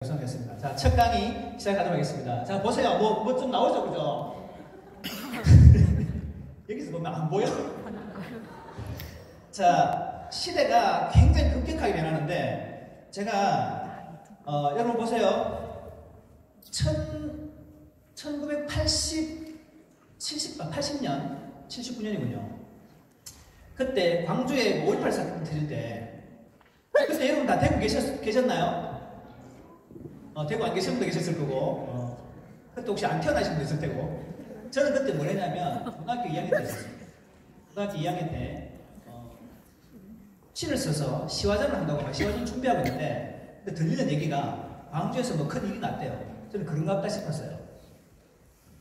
구성했습니다. 자, 첫 강의 시작하도록 하겠습니다. 자, 보세요. 뭐 좀 나오죠, 그죠? 여기서 보면 안 보여? 자, 시대가 굉장히 급격하게 변하는데, 제가, 여러분 보세요. 80년, 79년이군요. 그때 광주에 5.18 사건 터질 때, 그때 여러분 다 대구 계셨나요? 대구 안 계신 분도 계셨을 거고, 그때 혹시 안 태어나신 분도 있을 테고, 저는 그때 뭘 했냐면, 고등학교 2학년 때 있었어요. 고등학교 2학년 때, 시를 써서 시화전을 한다고 막 시화전 준비하고 있는데, 근데 들리는 얘기가 광주에서 뭐 큰 일이 났대요. 저는 그런가 보다 싶었어요.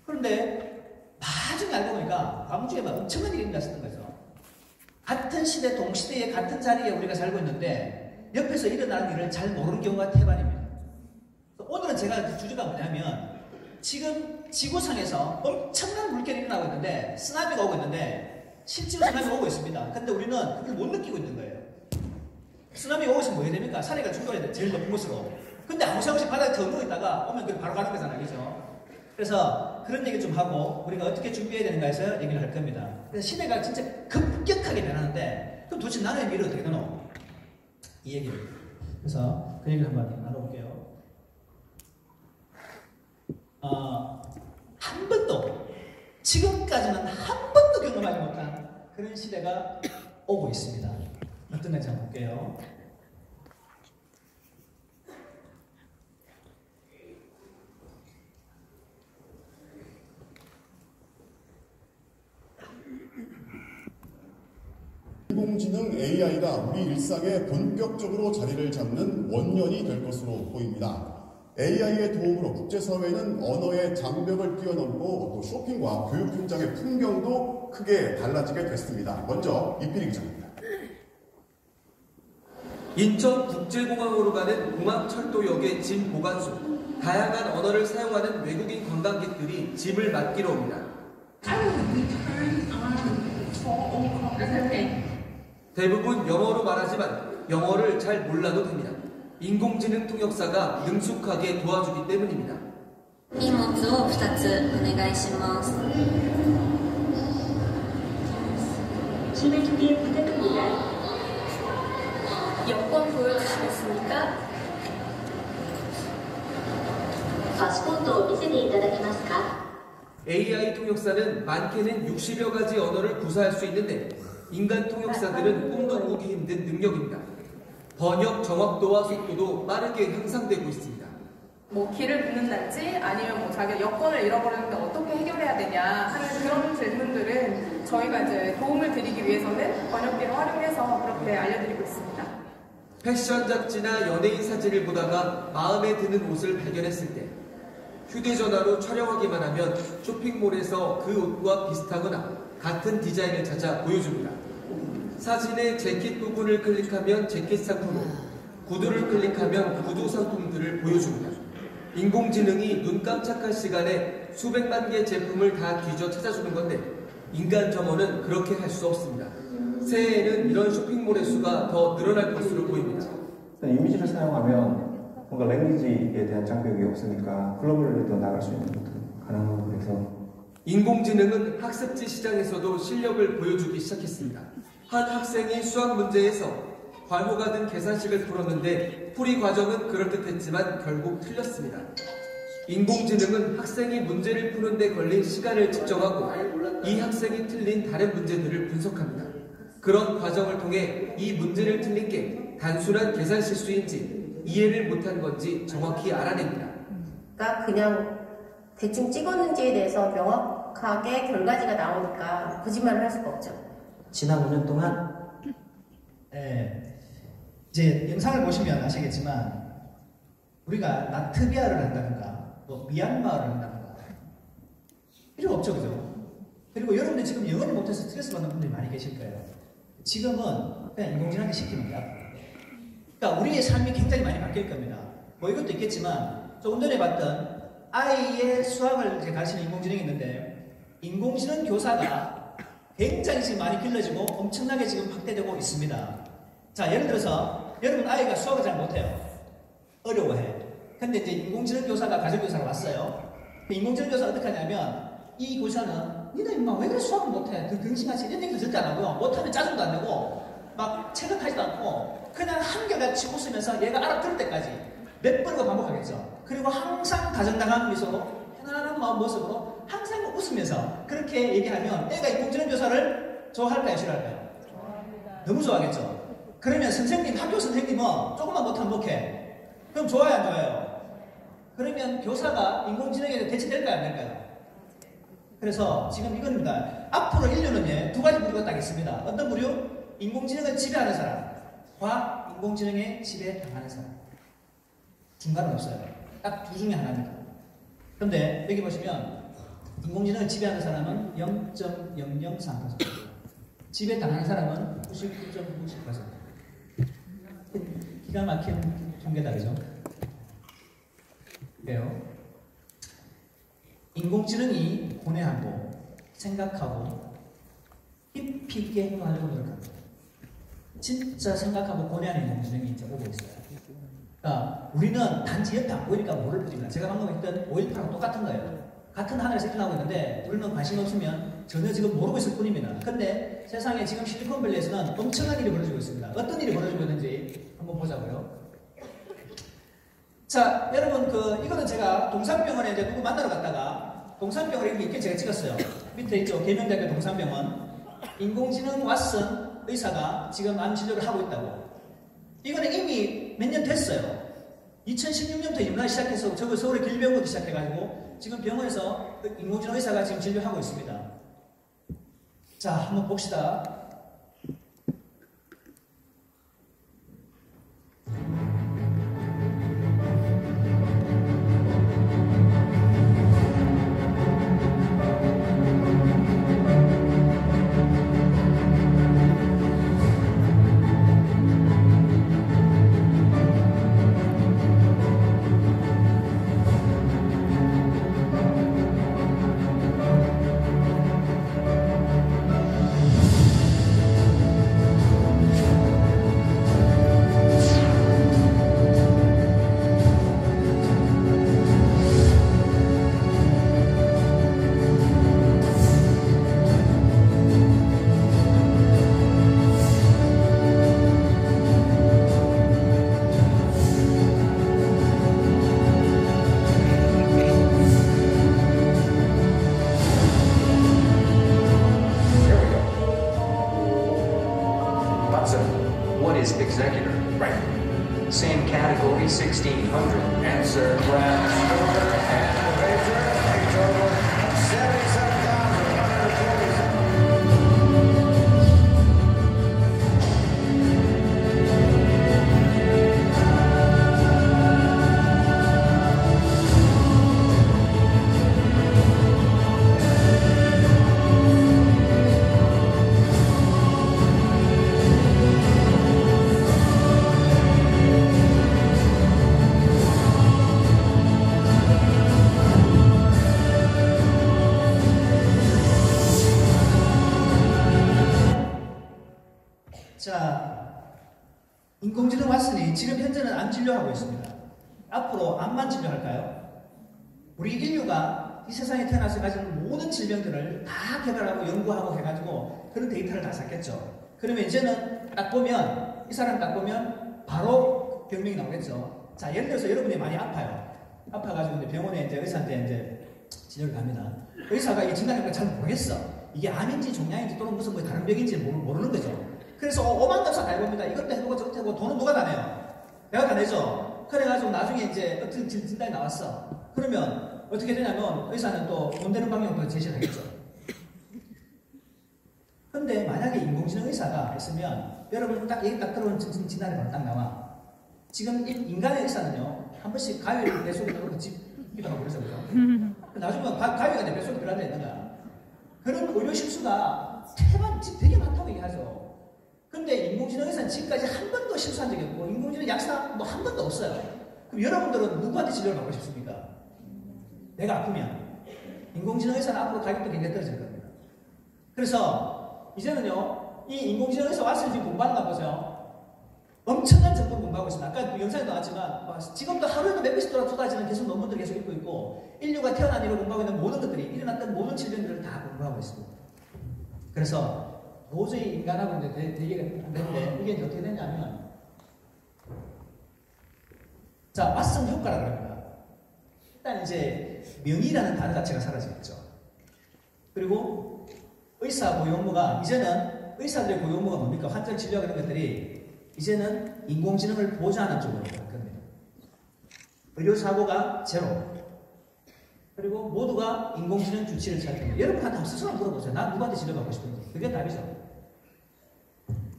그런데, 나중에 알고 보니까 광주에 막 엄청난 일이 났었던 거죠. 같은 시대, 동시대에 같은 자리에 우리가 살고 있는데, 옆에서 일어나는 일을 잘 모르는 경우가 태반입니다. 오늘은 제가 주제가 뭐냐면, 지금 지구상에서 엄청난 물결이 일어나고 있는데, 쓰나미가 오고 있는데, 실제로 쓰나미가 오고 있습니다. 근데 우리는 그걸 못 느끼고 있는 거예요. 쓰나미가 오고 있으면 뭐 해야 됩니까? 산에가 중간에 제일 높은 곳으로. 근데 아무 생각 없이 바닥에 더 누워있다가 오면 그게 바로 가는 거잖아요. 그죠? 그래서 그런 얘기 좀 하고, 우리가 어떻게 준비해야 되는가 해서 얘기를 할 겁니다. 그래서 시대가 진짜 급격하게 변하는데, 그럼 도대체 나라의 미래를 어떻게 되노? 이 얘기를. 그래서 그 얘기를 한번 나눠볼게요. 한 번도, 지금까지는 한 번도 경험하지 못한 그런 시대가 오고 있습니다. 어떤 건지 한번 볼게요. 인공지능 AI가 우리 일상에 본격적으로 자리를 잡는 원년이 될 것으로 보입니다. AI의 도움으로 국제사회는 언어의 장벽을 뛰어넘고 또 쇼핑과 교육 현장의 풍경도 크게 달라지게 됐습니다. 먼저 이필희 기자입니다. 인천국제공항으로 가는 공항철도역의 짐 보관소. 다양한 언어를 사용하는 외국인 관광객들이 짐을 맡기러 옵니다. 대부분 영어로 말하지만 영어를 잘 몰라도 됩니다. 인공지능 통역사가 능숙하게 도와주기 때문입니다. 荷物を2つお願いします. 여권 보여주시겠습니까? 파스포트を見せていただけますか? AI 통역사는 많게는 60여 가지 언어를 구사할 수 있는데 인간 통역사들은 꿈도 꾸기 힘든 능력입니다. 번역 정확도와 속도도 빠르게 향상되고 있습니다. 뭐 길을 묻는다든지 아니면 뭐 자기가 여권을 잃어버렸는데 어떻게 해결해야 되냐 하는 그런 질문들은 저희가 이제 도움을 드리기 위해서는 번역기를 활용해서 그렇게 알려드리고 있습니다. 패션 잡지나 연예인 사진을 보다가 마음에 드는 옷을 발견했을 때 휴대전화로 촬영하기만 하면 쇼핑몰에서 그 옷과 비슷하거나 같은 디자인을 찾아 보여줍니다. 사진의 재킷 부분을 클릭하면 재킷 상품을, 구두를 클릭하면 구두 상품들을 보여줍니다. 인공지능이 눈 깜짝할 시간에 수백만 개 제품을 다 뒤져 찾아주는 건데 인간 점원은 그렇게 할 수 없습니다. 새해에는 이런 쇼핑몰의 수가 더 늘어날 것으로 보입니다. 이미지를 사용하면 뭔가 랭귀지에 대한 장벽이 없으니까 글로벌에도 나갈 수 있는 것도 가능하고 그래서 인공지능은 학습지 시장에서도 실력을 보여주기 시작했습니다. 한 학생이 수학 문제에서 과효가 든 계산식을 풀었는데 풀이 과정은 그럴듯했지만 결국 틀렸습니다. 인공지능은 학생이 문제를 푸는 데 걸린 시간을 측정하고 이 학생이 틀린 다른 문제들을 분석합니다. 그런 과정을 통해 이 문제를 틀린 게 단순한 계산 실수인지 이해를 못한 건지 정확히 알아냅니다. 그러니까 그냥 대충 찍었는지에 대해서 명확하게 결과지가 나오니까 거짓말을 할 수가 없죠. 지난 5년 동안 이제 영상을 보시면 아시겠지만 우리가 라트비아를 한다든가 뭐 미얀마를 한다든가 필요 없죠, 그죠? 그리고 여러분들 지금 영어를 못해서 스트레스 받는 분들이 많이 계실 거예요. 지금은 그냥 인공지능한테 시키는 거야. 그러니까 우리의 삶이 굉장히 많이 바뀔 겁니다. 뭐 이것도 있겠지만 조금 전에 봤던 아이의 수학을 이제 가르치는 인공지능이 있는데 인공지능 교사가 굉장히 지금 많이 길러지고 엄청나게 지금 확대되고 있습니다. 자, 예를 들어서 여러분 아이가 수학을 잘 못해요. 어려워해. 근데 이제 인공지능 교사가 가정교사로 왔어요. 인공지능 교사가 어떻게 하냐면, 이 교사는, 니네 임마 왜 그래 수학을 못해? 등신같이 이런 얘기도 절대 안 하고요. 못하면 짜증도 안 내고, 막 체득하지도 않고, 그냥 한결같이 웃으면서 얘가 알아들을 때까지 몇 번을 반복하겠죠. 그리고 항상 다정다감한 미소로, 편안한 마음 모습으로 항상 웃으면서 그렇게 얘기하면 애가 인공지능 교사를 좋아할까요? 싫어할까요? 너무 좋아하겠죠. 그러면 선생님, 학교 선생님은 조금만 못하면 못해. 그럼 좋아요, 안 좋아요? 그러면 교사가 인공지능에 대체될까요, 안 될까요? 그래서 지금 이겁니다. 앞으로 인류는 두 가지 부류가 딱 있습니다. 어떤 부류? 인공지능을 지배하는 사람과 인공지능에 지배당하는 사람. 중간은 없어요. 딱 두 중에 하나입니다. 그런데 여기 보시면 인공지능을 지배하는 사람은 0.003%, 지배당하는 사람은 99.99%. 기가 막힌 통계다, 그죠? 그래요. 인공지능이 고뇌하고 생각하고 깊이 있게 행동하려고 노력합니다. 진짜 생각하고 고뇌하는 인공지능이 이제 오고 있어요. 그러니까 우리는 단지 옆에 안 보이니까 모를 뿐입니다. 제가 방금 했던 5.18하고 똑같은 거예요. 같은 하늘에서 일어나고 있는데 우리는 관심 없으면 전혀 지금 모르고 있을 뿐입니다. 근데 세상에 지금 실리콘밸리에서는 엄청난 일이 벌어지고 있습니다. 어떤 일이 벌어지고 있는지 한번 보자고요. 자, 여러분, 이거는 제가 동산병원에 이제 누구 만나러 갔다가 동산병원에 이렇게 있게 제가 찍었어요. 밑에 있죠. 계명대학교 동산병원. 인공지능 왓슨 의사가 지금 암 진료를 하고 있다고. 이거는 이미 몇 년 됐어요. 2016년부터 임란 시작해서 저거 서울의 길병원부터 시작해가지고 지금 병원에서 인공지능 의사가 지금 진료하고 있습니다. 자, 한번 봅시다. What is executor? Right. Same category, 1600. Answer, Brad Stover and Razor. A total of 77,147. 자, 인공지능 왓슨이 지금 현재는 암 진료하고 있습니다. 앞으로 암만 진료할까요? 우리 인류가 이 세상에 태어나서 가진 모든 질병들을 다 개발하고 연구하고 해가지고 그런 데이터를 다 샀겠죠. 그러면 이제는 딱 보면, 이 사람 딱 보면 바로 병명이 나오겠죠. 자, 예를 들어서 여러분이 많이 아파요. 아파가지고 이제 병원에 이제 의사한테 이제 진료를 갑니다. 의사가 이 진단을 잘 모르겠어. 이게 암인지 종양인지 또는 무슨 뭐 다른 병인지 모르는 거죠. 그래서 오만답사 다 해봅니다. 이것도 해보고 저것도 해보고 돈은 누가 다 내요? 내가 다 내죠. 그래가지고 나중에 이제 어떤 진단이 나왔어. 그러면 어떻게 되냐면 의사는 또 돈 되는 방향으로 제시를 하겠죠. 근데 만약에 인공지능 의사가 있으면 여러분 딱 얘기 딱 들어오는 진단이 바로 딱 나와. 지금 인간의 의사는요 한 번씩 가위를 뱃속에 넣고 집기도 하고 그러죠. 나중에 가위가 내 뱃속에 들어앉아 있는 거야. 그런 의료 실수가 되게 많다고 얘기하죠. 근데 인공지능 의사는 지금까지 한 번도 실수한 적이 없고 인공지능 약사 뭐 한 번도 없어요. 그럼 여러분들은 누구한테 진료를 받고 싶습니까? 내가 아프면. 인공지능 의사는 앞으로 가격도 굉장히 떨어질 겁니다. 그래서 이제는요 이 인공지능 의사 왔을 지금 공부하는 거 보세요. 엄청난 정보를 공부하고 있습니다. 아까 영상에 나왔지만 지금도 하루에도 몇백씩 쏟아지는 계속 논문들을 계속 읽고 있고 인류가 태어난 이후로 공부하고 있는 모든 것들이 일어났던 모든 질병들을 다 공부하고 있습니다. 그래서 도저히 인간하고 이제 대기가 안 되는데 이게 이제 어떻게 되냐면 자, 왓슨 효과라고 합니다. 일단 이제 명의라는 단어 자체가 사라지겠죠. 그리고 의사 고유 업무가 이제는 의사들의 고유 업무가 뭡니까? 환자를 진료하는 것들이 이제는 인공지능을 보좌하는 쪽으로 갈 겁니다. 의료사고가 제로. 그리고 모두가 인공지능 주치를 취할 겁니다. 여러분한테 스스로 물어보세요. 난 누구한테 진료받고 싶은지. 그게 답이죠.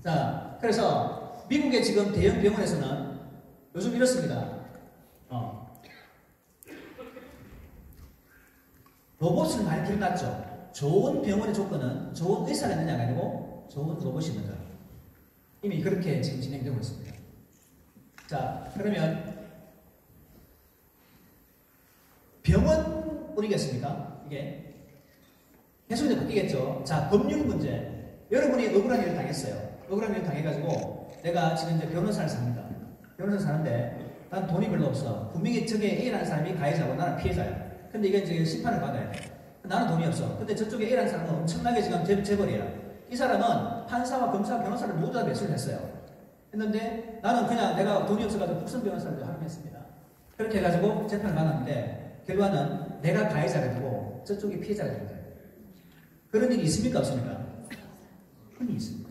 자, 그래서 미국의 지금 대형 병원에서는 요즘 이렇습니다. 로봇을 많이 들여놨죠. 좋은 병원의 조건은 좋은 의사가 있느냐가 아니고 좋은 로봇이 있는가. 이미 그렇게 지금 진행되고 있습니다. 자, 그러면 병원뿐이겠습니까? 이게 계속 이제 바뀌겠죠. 자, 법률 문제. 여러분이 억울한 일을 당했어요. 억울한 일을 당해가지고 내가 지금 이제 변호사를 삽니다. 변호사를 사는데 난 돈이 별로 없어. 분명히 저게 A라는 사람이 가해자고 나는 피해자야. 근데 이게 이제 심판을 받아야 돼. 나는 돈이 없어. 근데 저쪽에 A라는 사람은 엄청나게 지금 재벌이야. 이 사람은 판사와 검사, 변호사를 모두 다 매수를 했어요. 했는데 나는 그냥 내가 돈이 없어가지고 국선 변호사를 활용했습니다. 그렇게 해가지고 재판을 받았는데 결과는 내가 가해자가 되고 저쪽이 피해자가 됩니다. 그런 일이 있습니까? 없습니까? 흔히 있습니다.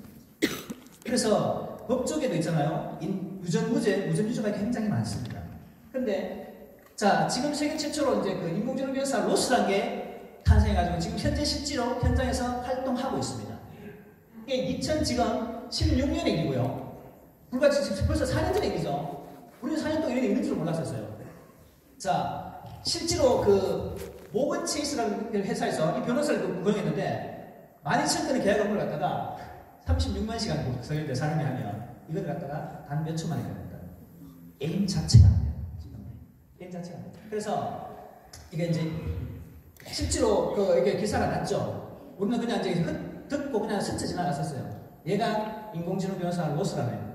그래서 법조계도 있잖아요. 유전무죄, 무전유죄가 굉장히 많습니다. 근데 자, 지금 세계 최초로 이제 그 인공지능 변호사 로스라는 게 탄생해가지고 지금 현재 실제로 현장에서 활동하고 있습니다. 이게 2016년의 일이고요. 불과 벌써 4년 전의 일이죠. 우리는 4년 동안 이런 게 있는 줄 몰랐었어요. 자, 실제로 그 모건 체이스라는 회사에서 이 변호사를 고용했는데 12,000건의 계약 업무를 갖다가 36만 시간 소요돼 사람이 하면 이걸 갖다가 단 몇 초 만에 합니다. 게임 자체가 안 돼요. 게임 자체가 안 돼요. 그래서 이게 이제 실제로 이게 기사가 났죠. 우리는 그냥 이제 듣고 그냥 스쳐 지나갔었어요. 얘가 인공지능 변호사 로스라며.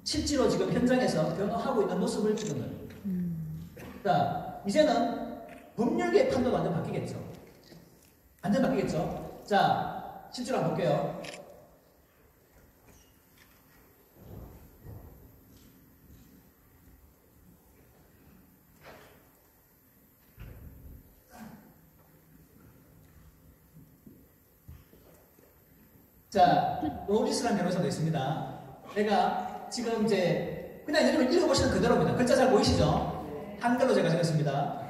실제로 지금 현장에서 변호하고 있는 모습을 찍은 거예요. 자, 이제는 법률계의 판도가 완전 바뀌겠죠. 완전 바뀌겠죠. 자, 실제로 한번 볼게요. 자, 로리스라는 변호사도 있습니다. 내가 지금 이제 그냥 여러분 읽어보시는 그대로입니다. 글자 잘 보이시죠? 한글로 제가 적었습니다.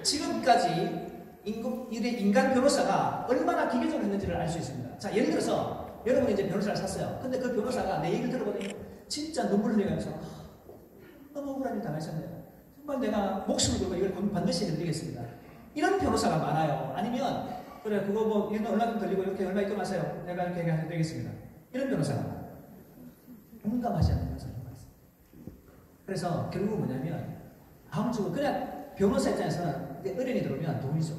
지금까지 인간 변호사가 얼마나 기계적으로 했는지를 알 수 있습니다. 자, 예를 들어서 여러분이 이제 변호사를 샀어요. 근데 그 변호사가 내 얘기를 들어보더니 진짜 눈물 흘리면서 너무 억울한 일 당하셨네요. 정말 내가 목숨을 걸고 이걸 반드시 해드리겠습니다. 이런 변호사가 많아요. 아니면 그래, 그거 뭐, 이런 얼마 좀 들리고, 이렇게 얼마 입금하세요. 내가 이렇게 해드리겠습니다. 이런 변호사가 공감하지 않는 변호사가 있습니다. 그래서 결국은 뭐냐면, 다음 주, 그냥 변호사 입장에서는 어른이 들어오면 돈이죠.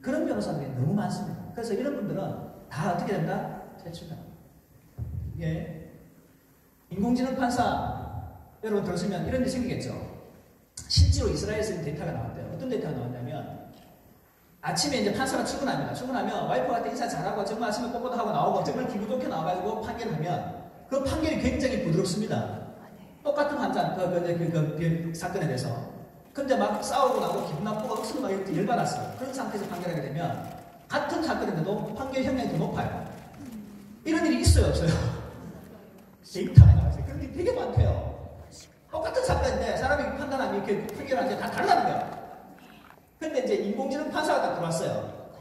그런 변호사들이 너무 많습니다. 그래서 이런 분들은 다 어떻게 된다? 퇴출당합니다. 이게, 인공지능 판사, 여러분 들으시면 이런 일이 생기겠죠. 실제로 이스라엘에서 데이터가 나왔대요. 어떤 데이터가 나왔냐면, 아침에 이제 판사가 출근합니다. 출근하면 와이프한테 인사 잘하고 정말 아침에 뽀뽀도 하고 나오고 정말 기분 좋게 나와가지고 판결을 하면 그 판결이 굉장히 부드럽습니다. 똑같은 환자, 그 사건에 대해서. 근데 막 싸우고 나고 기분 나쁘고 억수로 막 이렇게 열받았어요. 그런 상태에서 판결하게 되면 같은 사건인데도 판결 형량이 더 높아요. 이런 일이 있어요, 없어요? 데이터가 나왔어요. 그런 일이 되게 많대요. 똑같은 사건인데 사람이 판단하면 이렇게 판결하는데 다 다르다는 거예요. 근데 이제 인공지능 판사가 딱 들어왔어요.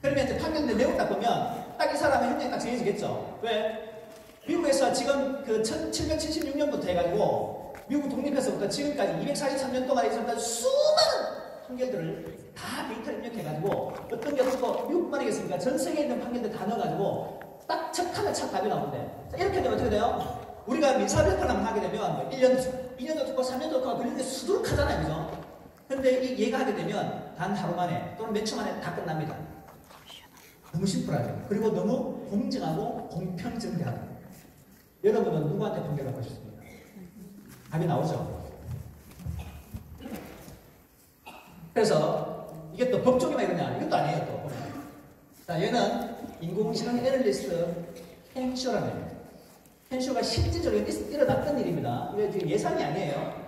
그러면 이제 판결 내용 딱 보면 딱 이 사람의 형량이 딱 정해지겠죠. 왜? 미국에서 지금 그 1776년부터 해가지고 미국 독립해서부터 지금까지 243년 동안 있었던 수많은 판결들을 다 데이터를 입력해가지고 어떤 게 없고 미국만이겠습니까? 전 세계에 있는 판결들 다 넣어가지고 딱 척하면 착 답이 나오는데 자, 이렇게 되면 어떻게 돼요? 우리가 민사재판을 하게 되면 뭐 1년도, 2년도 듣고 3년도 듣고 걸리는데 수두룩하잖아요. 그죠? 근데 얘가 하게 되면 단 하루 만에 또는 몇 초 만에 다 끝납니다. 너무 심플하죠. 그리고 너무 공정하고 공평정대하다. 여러분은 누구한테 판결을 받고 싶습니까? 답이 나오죠. 그래서 이게 또 법조기만 이러냐? 이것도 아니에요. 또. 자, 얘는 인공지능 애널리스트 켄쇼라는 거예요. 켄쇼가 실질적으로 일어났던 일입니다. 이게 지금 예상이 아니에요.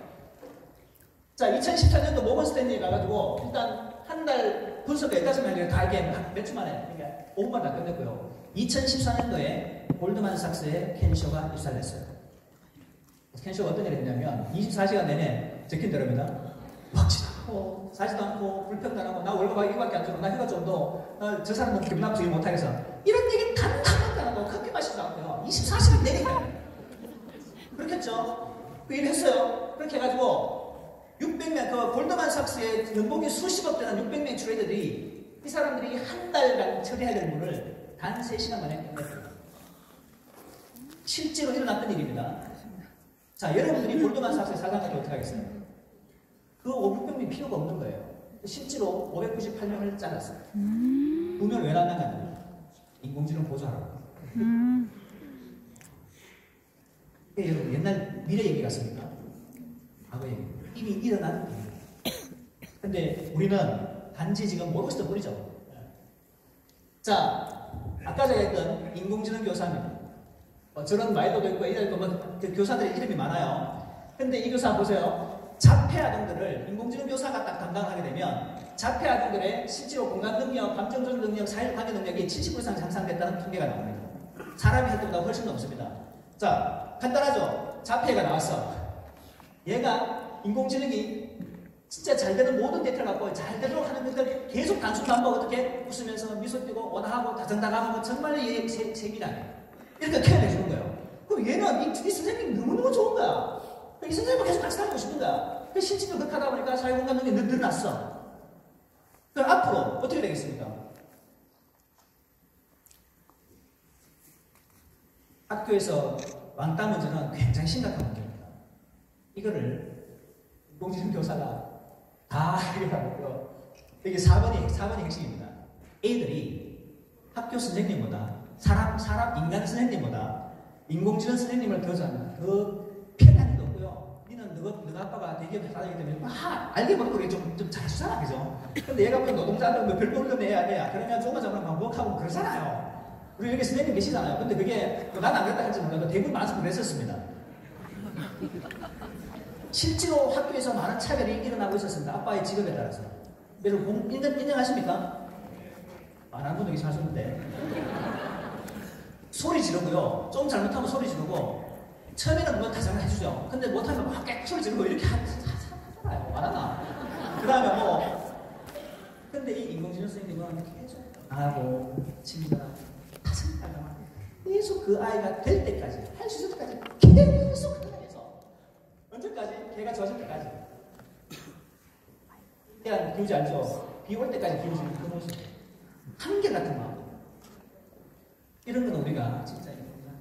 자, 2014년도 모건 스탠리 가가지고 일단 한 달 분석을 15명 다 이게 몇 주 만에 그러니까 5분만 다 끝냈고요. 2014년도에 골드만삭스에 켄쇼가 입사를 했어요. 켄쇼가 어떤 일을 했냐면 24시간 내내 적힌 대로입니다. 먹지도 않고 사지도 않고 불평단하고 나 월급 이거밖에 안 주고 나 휴가 좀도 저 사람은 기분 나쁘지 못하겠어. 이런 얘기 단단하게 안 하고 커피 마시지도 않고요. 24시간 내니까요. 그렇겠죠? 그 일을 했어요. 그렇게 해가지고 600명, 그 골드만삭스의 연봉이 수십억 되는 600명 트레이더들이 이 사람들이 한 달간 처리해야 될 일을 단 3시간 만에 끝냈어요. 실제로 일어났던 일입니다. 자, 여러분들이 골드만삭스의 사장한테 어떻게 하겠어요? 그 500명이 필요가 없는 거예요. 실제로 598명을 잘랐어요. 2명을 왜 나갔냐면 인공지능 보조하라고. 이게 여러분 옛날 미래 얘기 같습니까? 과거 얘기. 이미 일어난 일이에요. 근데 우리는 단지 지금 모르고 있을 뿐이죠. 자, 아까 제가 했던 인공지능 교사입니다. 저런 마이더도 있고 이런 교사들의 이름이 많아요. 근데 이 교사 보세요. 자폐 아동들을 인공지능 교사가 딱 담당하게 되면 자폐 아동들의 실제로 공감 능력, 감정 조절 능력, 사회 관계 능력이 70% 이상 향상됐다는 통계가 나옵니다. 사람이 할 때보다 훨씬 넘습니다. 자, 간단하죠? 자폐가 나왔어. 얘가 인공지능이 진짜 잘 되는 모든 데이터를 갖고 잘 되도록 하는 것들 계속 단순 반복 어떻게 웃으면서 미소 띄고 원하고 다정다감하고 정말 얘 세밀하게 이렇게 표현해 주는 거예요. 그럼 얘는 이 선생님이 너무너무 좋은 거야. 이 선생님과 계속 같이 다니고 싶은 거야. 실질적으로 그렇게 하다 보니까 사회공감 능력이 늘어났어. 그럼 앞으로 어떻게 되겠습니까? 학교에서 왕따 문제는 굉장히 심각한 문제입니다. 이거를 인공지능 교사가 다 해결하고요. 이게 4번이 핵심입니다. 애들이 학교 선생님보다 인간 선생님보다 인공지능 선생님을 더 편한 게 없고요. 니는 너가 아빠가 대기업에 다니기 때문에 막 알게 모르고 그게 좀 잘하잖아, 그죠? 근데 얘가 보면 노동자들 뭐 별도로 내야 돼. 그러면 조금 전에 반복하고 그러잖아요. 우리 여기 선생님 계시잖아요. 근데 그게 난 안 그랬다 할지 몰라도 대부분 많아서 그랬었습니다. 실제로 학교에서 많은 차별이 일어나고 있었습니다. 아빠의 직업에 따라서. 여러분 인정하십니까? 안 하는 분도 계시는데 소리 지르고요. 좀 잘못하면 소리 지르고 처음에는 뭐 다정을 해주죠. 근데 못하면 막 깨끗 소리 지르고 이렇게 하잖아요. 안 하나? 그 다음에 근데 이 인공지능 선생님은 계속 나하고 친구랑 다정하다가 계속 그 아이가 될 때까지 할 수 있을 때까지 계속 하면서 언제까지? 걔가 좋아질 때까지. 걔가 기우지 알죠? 비 올 때까지 기우지는 그 모습. 한결같은 마음. 이런 건 우리가 진짜 있구나.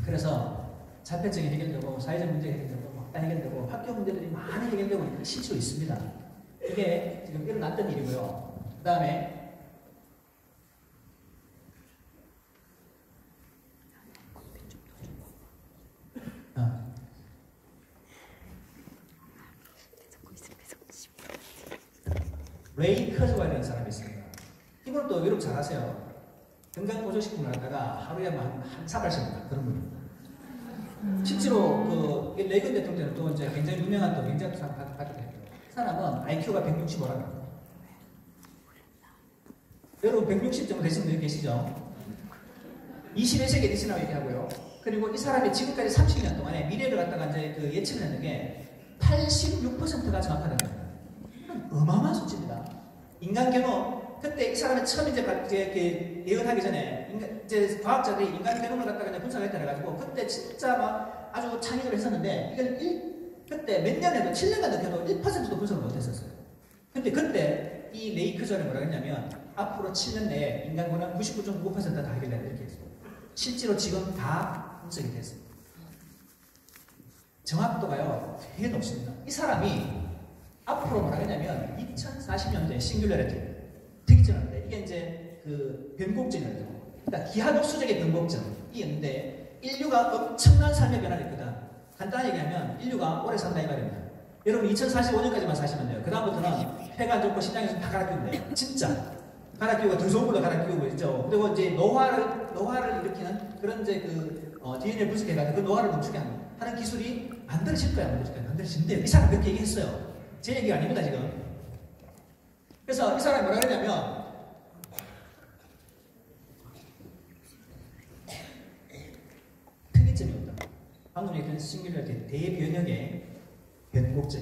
그래서 자폐증이 해결되고 사회적 문제가 해결되고 막다 해결되고 학교 문제들이 많이 해결되고 있는 실제로 있습니다. 이게 지금 일어났던 일이고요. 그 다음에 레이 커즈와이라는 사람이 있습니다. 이분은 또 유럽 잘 아세요. 건강보조식품을 하다가 하루에 한 사발씩 먹는 그런 분입니다. 실제로 그 레이건 대통령은 또 이제 굉장히 유명한 또 경제학상 가지고 있어요. 사람은 IQ가 165라고 합니다. 여러분 160 정도 되시는 분이 계시죠? 21세기 에디슨이라고 얘기하고요. 그리고 이 사람이 지금까지 30년 동안에 미래를 갖다가 이제 그 예측을 했는 게 86%가 정확하다는 겁니다. 어마어마한 수치입니다. 인간 게놈, 그때 이 사람이 처음 이제 예언하기 전에 이제 과학자들이 인간 게놈을 갖다가 이제 분석했다 해가지고 그때 진짜 막 아주 창의를 했었는데 이걸 그때 몇 년에도 7년간 넘게도 1%도 분석을 못했었어요. 근데 그때 이 레이 커즈는 뭐라 했냐면 앞으로 7년 내에 인간고는 99.9%다 해결된다 이렇게 했어요. 실제로 지금 다 분석이 됐습니다. 정확도가요 되게 높습니다. 이 사람이 앞으로 뭐라 했냐면 2040년도에 싱귤러리티 특징인데 이게 이제 그 변곡점이라고 그러니까 기하급수적의 변곡점이 있는데 인류가 엄청난 삶의 변화를 했거든. 간단히 얘기하면 인류가 오래 산다 이 말입니다. 여러분 2045년까지만 사시면 돼요. 그 다음부터는 폐가 안 좋고 신장에서 다 갈아 끼우면 돼요. 진짜. 갈아 끼우고 등소물로 갈아 끼우고 있죠. 그리고 이제 노화를 일으키는 그런 이제 DNA 분석해가지고 그 노화를 멈추게 하는 기술이 만들어질 거야. 만들어진대요. 이 사람 그렇게 얘기했어요. 제 얘기가 아닙니다, 지금. 그래서 이 사람이 뭐라 그러냐면, 특이점이 없다. 방금 얘기했던 싱귤러리티 대변형의 변곡점.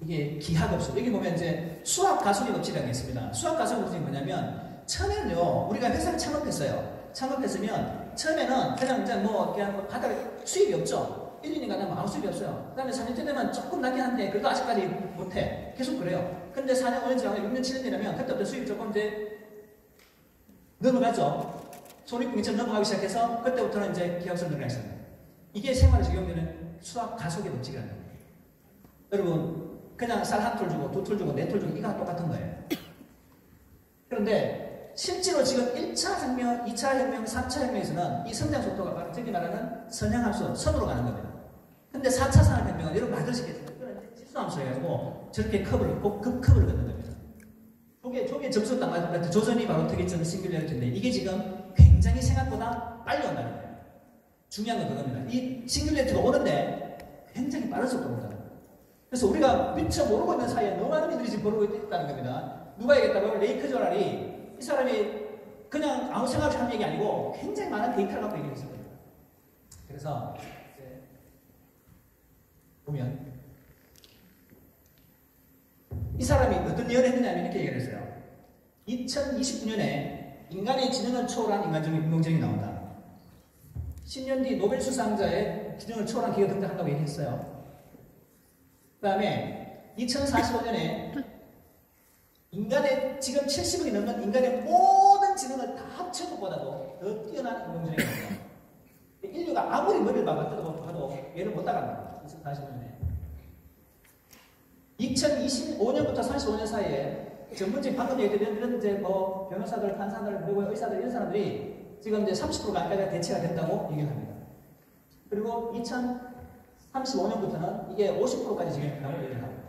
이게 기하가 없어. 여기 보면 이제 수학 가속의 법칙이라는 게 있습니다. 수학 가속의 법칙이 뭐냐면, 처음에는요, 우리가 회사를 창업했어요. 창업했으면, 처음에는 그냥 이제 그냥 바닥에 수입이 없죠. 1, 2년 가면 아무 수입이 없어요. 그 다음에 4년째 되면 조금 낮긴 한데, 그래도 아직까지 못해. 계속 그래요. 근데 4년, 5년 지나고 6년, 7년 되면, 그때부터 수입이 조금 이제 넘어가죠. 손익분기점 넘어가기 시작해서, 그때부터는 이제 기업성을 늘어나기 시작합니다. 이게 생활에 적용되는 수학 가속의 법칙이라는 거예요. 여러분, 그냥 쌀 한 톨 주고, 두 톨 주고, 네 톨 주고, 이거랑 똑같은 거예요. 그런데, 실제로 지금 1차 혁명, 2차 혁명, 3차 혁명에서는 이 성장 속도가 바로 저기 말하는 선형함수, 선으로 가는 겁니다. 근데 4차 산업혁명은 여러분 만들어지겠습니다. 그런 지수함수 해가지고 저렇게 급컵을 걷는 겁니다. 저게 점수 딱 맞을 때 조선이 바로 특이점 싱귤러리티인데 이게 지금 굉장히 생각보다 빨리 온다는 거예요. 중요한 건 그겁니다. 이 싱귤러리티가 오는데 굉장히 빠른 속도로 온다. 그래서 우리가 미처 모르고 있는 사이에 너무 많은 일들이 지금 벌어지고 있다는 겁니다. 누가 얘기했다고 레이 크조랄이 이 사람이 그냥 아무 생각 없이 하는 얘기 아니고 굉장히 많은 데이터를 갖고 얘기했을 거예요. 그래서 이제 보면 이 사람이 어떤 예언을 했느냐면 이렇게 얘기를 했어요. 2029년에 인간의 지능을 초월한 인간적인 인공지능이 나온다. 10년 뒤 노벨 수상자의 지능을 초월한 기계가 등장한다고 얘기했어요. 그 다음에 2045년에 인간의 지금 70억이 넘는 인간의 모든 지능을 다 합친 것보다도 더 뛰어난 인공지능이 나옵니다. 인류가 아무리 머리를 박아도 얘를 못 따라갑니다. 2045년에. 2025년부터 35년 사이에 전문직 방금 얘기했던 이런 이제 변호사들, 판사들, 그리고 의사들 이런 사람들이 지금 이제 30% 가까이가 대체가 된다고 얘기를 합니다. 그리고 2035년부터는 이게 50%까지 진행된다고 얘기를 합니다.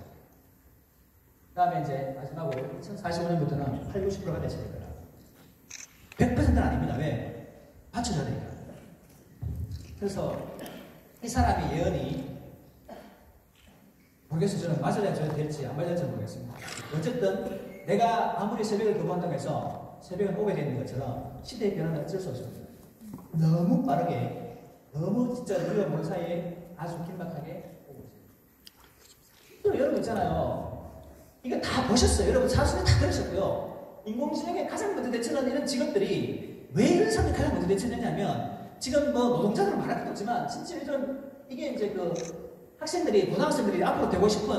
그 다음에 이제 마지막으로 2045년부터는 8, 90%가 대체될 거다. 100%는 아닙니다. 왜? 받쳐줘야 되니까. 그래서 이 사람의 예언이 모르겠어요. 저는 맞아야 될지 안 맞을지 모르겠습니다. 어쨌든 내가 아무리 새벽을 거부한다고 해서 새벽은 오게 되는 것처럼 시대의 변화는 어쩔 수 없습니다. 너무 빠르게 너무 진짜 우리가 모르는 사이에 아주 긴박하게 오고 있습니다. 여러분 있잖아요. 이거 다 보셨어요. 여러분 사수는 다 들으셨고요. 인공지능의 가장 먼저 대처하는 이런 직업들이 왜 이런 사람들이 가장 먼저 대처했냐면 지금 노동자들은 말할 것도 없지만 진짜 이게 이제 학생들이 고등학생들이 앞으로 되고 싶은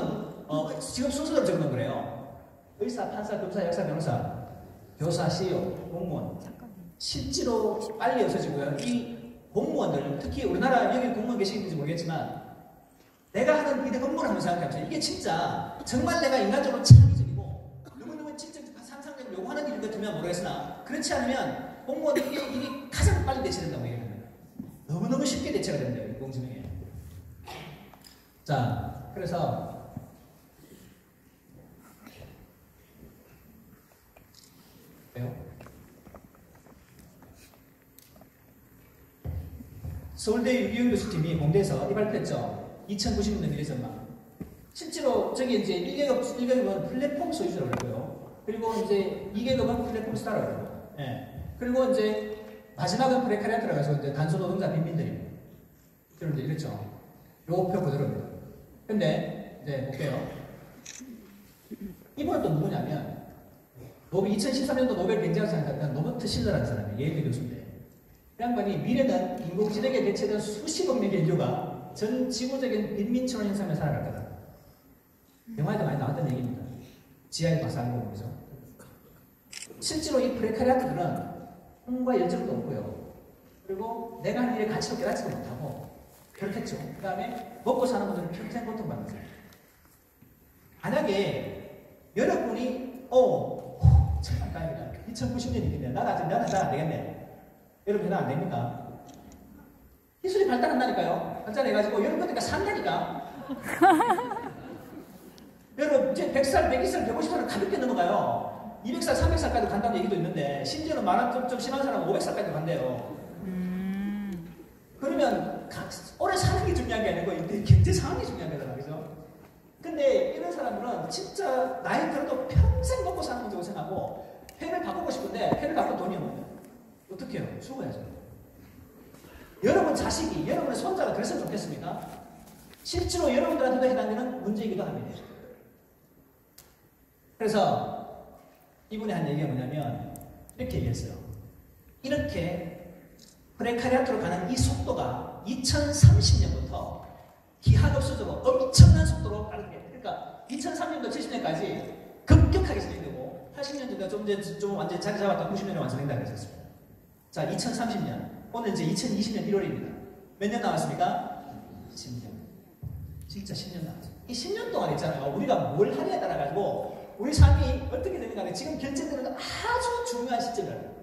직업 순서대로 적는 거래요. 의사, 판사, 검사, 역사, 변호사, 교사, CEO, 공무원. 실제로 빨리 없어지고요. 이 공무원들, 특히 우리나라 여기 공무원 계시는지 모르겠지만 내가 하는 이 업무를 한번 생각해보세요. 이게 진짜 정말 내가 인간적으로 창의적이고 너무너무 진짜 상상력을 요구하는 일 같으면 모르겠으나 그렇지 않으면 공무원들이 이게 가장 빨리 대체된다고 얘기합니다. 너무너무 쉽게 대체가 된대요. 인공지능에. 자, 그래서 왜요? 서울대 유기용 교수팀이 공대에서 이 발표했죠. 2096년 미래전망. 실제로 저기 이제 1계급은 플랫폼 소유주라고 그러고요. 그리고 이제 2계급은 플랫폼 스타라고 그러고. 예. 그리고 이제 마지막은 프레카리아트라고 해서 이제 단순 노동자 빈민들입니다. 여러분들 이랬죠. 요 표 그대로입니다. 근데 이제 볼게요. 이분은 또 누구냐면 2013년도 노벨 경제학상을 탔던 노버트 실러라는 사람이 예일 교수인데 그 양반이 미래는 인공지능에 대체된 수십억 명의 인류가 전 지구적인 빈민촌 현상을 살아갈 거다. 영화에도 많이 나왔던 얘기입니다. 지하에 가서 하는 거 보면서. 실제로 이 프레카리아트들은 꿈과 열정도 없고요. 그리고 내가 하는 일에 가치로 깨닫지도 못하고 그렇겠죠. 그 다음에 먹고 사는 분들은 평생 고통받는 거예요. 만약에 여러분이 잠깐입니다. 2090년이겠네. 나는 잘 안 되겠네. 여러분 해당 안 됩니까? 이 기술이 발달한다니까요. 발달해가지고 여러분 그러니까 산다니까. 여러분 이제 100살, 120살, 150살은 가볍게 넘어가요. 200살, 300살까지 간다는 얘기도 있는데 심지어는 말한 좀 심한 사람은 500살까지 간대요. 그러면 오래 사는 게 중요한 게 아니고 이제 경제 상황이 중요한 거잖아, 그죠? 근데 이런 사람들은 진짜 나이 들어도 평생 먹고 사는 문제고 생각하고 펜을 바꾸고 싶은데 펜을 바꿀 돈이 없는데 어떻게 해요? 죽어야죠. 여러분 자식이, 여러분의 손자가 그랬으면 좋겠습니까? 실제로 여러분들한테도 해당되는 문제이기도 합니다. 그래서 이분이 한 얘기가 뭐냐면 이렇게 얘기했어요. 이렇게 프레카리아트로 가는 이 속도가 2030년부터 기하급수적으로 엄청난 속도로 빠르게, 그러니까 2003년도 70년까지 급격하게 진행되고 80년도가 좀 완전히 자리 잡았다 90년에 완성된다고 했었습니다. 자, 2030년, 오늘 이제 2020년 1월입니다. 몇 년 남았습니까? 10년. 진짜 10년 남았어요. 이 10년 동안 있잖아요. 우리가 뭘 하냐에 따라 가지고 우리 삶이 어떻게 되는가 하는 지금 결정되는 아주 중요한 시점이에요.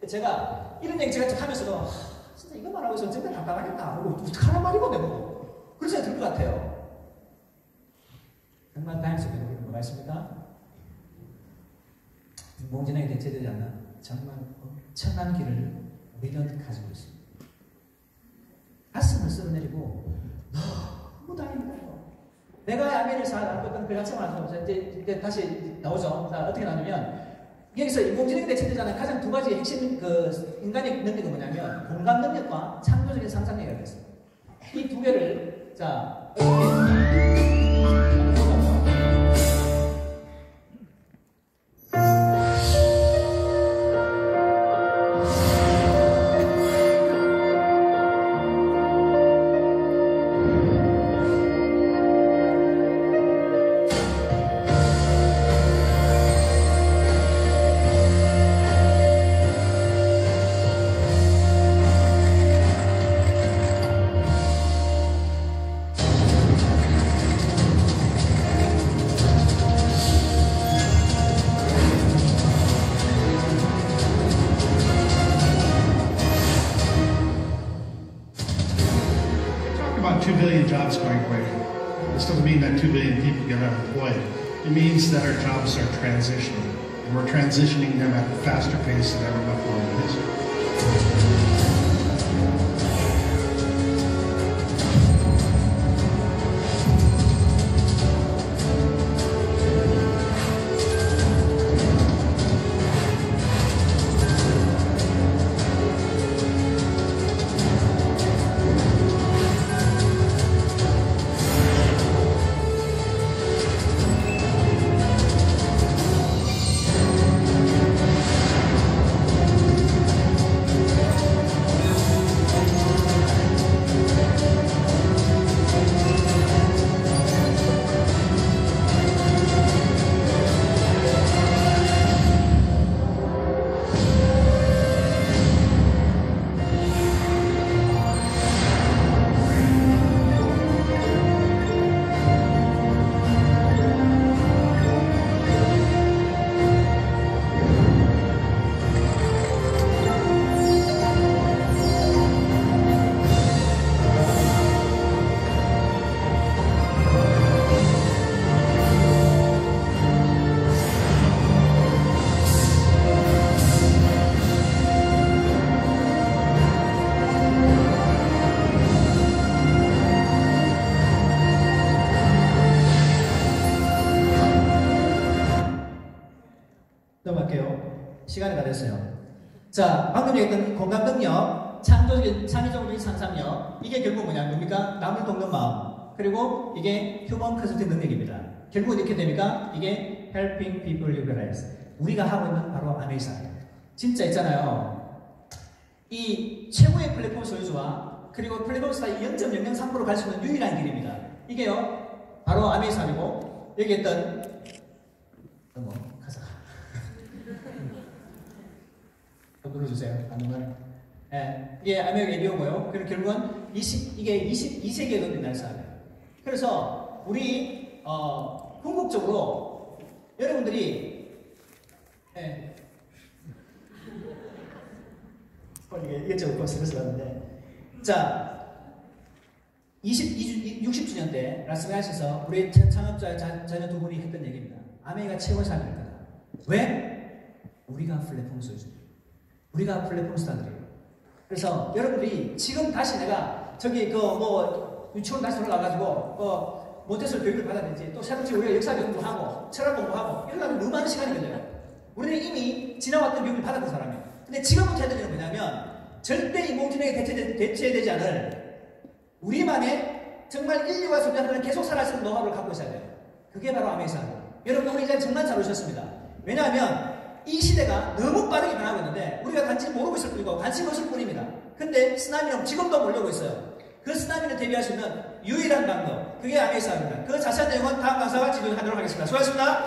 제가 이런 얘기 제가 하면서도 진짜 이것만 하고 있으면 정말 답답하겠다. 어떡하란 말이고 내고 그런 생각이 들 것 같아요. 정말 다행 속에 우리는 뭐가 있습니까? 인공지능이 대체되지 않는 정말 엄청난 길을 우리는 가지고 있습니다. 가슴을 쓸어내리고 너무 다행이다. 내가 야매를 잘 알고 있던 그 자체만 하면서 이제 다시 나오죠. 자, 어떻게 나오냐면 여기서 인공지능이 대체되자는 가장 두 가지 핵심 그 인간의 능력은 뭐냐면 공감 능력과 창조적인 상상력이라고 했습니다. 이 두 개를 자 about 2 billion jobs going away. This doesn't mean that 2 billion people get unemployed. It means that our jobs are transitioning, and we're transitioning them at a faster pace than ever before in history. 넘어갈게요. 시간이 다 됐어요. 자, 방금 얘기했던 공감 능력, 창의적인 상상력, 이게 결국 뭐냐면 남을 돕는 마음, 그리고 이게 휴먼 컨설팅 능력입니다. 결국 이렇게 됩니까? 이게 helping people liberalize. 우리가 하고 있는 바로 아메이사예요. 진짜 있잖아요. 이 최고의 플랫폼 소유주와 그리고 플랫폼 스타의 0.003% 갈 수 있는 유일한 길입니다. 이게요, 바로 아메이사이고 여기 있던 가사. 눌러주세요. 반응을. 예, 이게 아메리카 에비오고요. 그리고 결국은 이게 22세기에도 된다는 사람이에요. 그래서 우리 궁극적으로 여러분들이 이게 일찍 없고 스트레스 받는데 자, 60주년 때 라스베가스에서 우리 창업자 자녀 두 분이 했던 얘기입니다. 아메이가 최고 잘 될 거다. 왜? 우리가 플랫폼 소유주예요. 우리가 플랫폼 스타들이에요. 그래서 여러분들이 지금 다시 내가 저기 유치원 다시 돌아가가지고 몬테소리 교육을 받았는지 또 새롭게 우리가 역사 공부하고 철학 공부하고 이러려면 너무 많은 시간이 걸려요. 우리는 이미 지나왔던 교육을 받았던 사람이에요. 근데 지금부터 해야 되는 건 뭐냐면 절대 인공지능에 대체되지 않을 우리만의 정말 인류가 소비하는 계속 살아갈 수 있는 노하우를 갖고 있어야 돼요. 그게 바로 아메이사입니다. 여러분 우리 이제 정말 잘 오셨습니다. 왜냐하면 이 시대가 너무 빠르게 변하고 있는데 우리가 단지 모르고 있을 뿐이고 관심 없을 뿐입니다. 근데 쓰나미는 지금도 몰려오고 있어요. 그 쓰나미를 대비할 수 있는 유일한 방법, 그게 아메이사입니다. 그 자세한 내용은 다음 강사가 진행하도록 하겠습니다. 수고하셨습니다.